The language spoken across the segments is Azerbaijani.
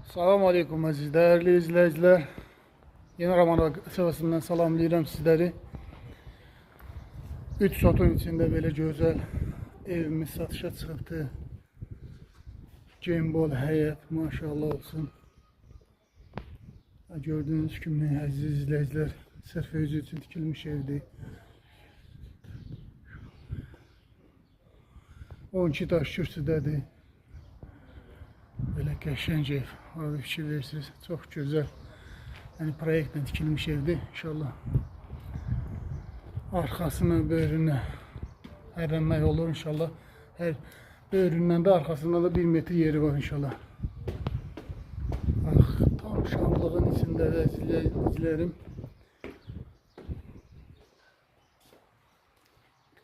Salam aleyküm əziz değerli izleyiciler. Yeni Ramazan sırasından salamlayıram sizleri. 3 sotun içinde böyle güzel evimiz satışa çıktı. Cembol həyət, maşallah olsun. Gördüğünüz gibi aziz izleyiciler, sırf özü için dikilmiş evdir. 12 daş kürsüdədir. Böyle qəşəng ev. Orada fikir verirsiniz. Çok güzel. Yani proyektlə dikilmiş evdir. İnşallah arkasına, böyrünə hərlənmək olur inşallah. Her böyründən de arkasında da 1 metr yeri var inşallah. Ah, tam şamlığın içinde de izlerim.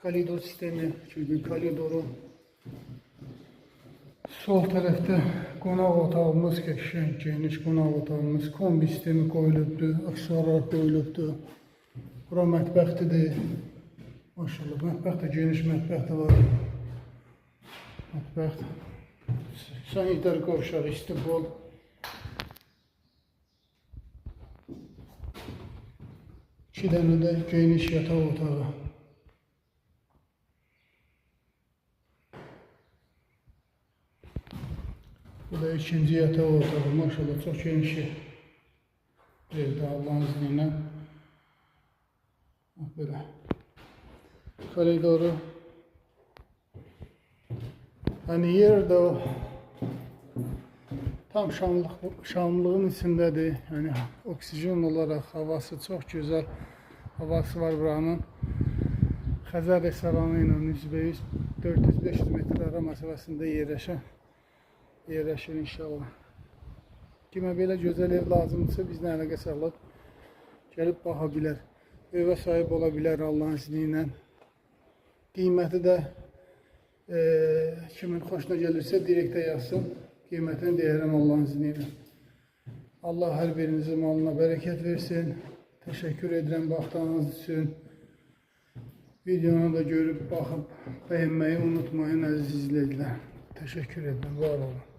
Kalidor sistemi, çünkü kalidoru sol tarafta qonaq otağımız, qəşəng geniş qonaq otağımız, kombi sistemi qoyulubdur, aksesuarlar qoyulubdur. Bura mətbəxtidir. Maşallah, mətbəx də geniş mətbəx də var. Mətbəx, sanitar qovşağı, istiqbal. İki dənə də geniş yataq otağı. Bu da ikinci yatağı otağı. Maşallah çok geniş evde Allah'ın izniyle. Böyle. Koridoru. Hani yer de o tam şamlığın içindedir. Yani oksijen olarak havası çok güzel. Havası var buranın. Xəzər restoranı ilə %100 400-500 metr ara məsafəsində yerləşir inşallah. Kimə belə gözəl ev lazımdırsa bizlə əlaqə saxlayıb gəlib baxa bilər. Evə sahib ola bilər Allahın izni ilə. Qiyməti də kimin xoşuna gəlirsə direktə yazsın. Qiymətini deyərəm Allahın izni ilə. Allah hər birinizin malına bərəkət versin. Təşəkkür edirəm baxdığınız üçün. Videonu da görüb baxıb bəyənməyi unutmayın əziz izləyicilər. Təşəkkür edirəm. Var olun.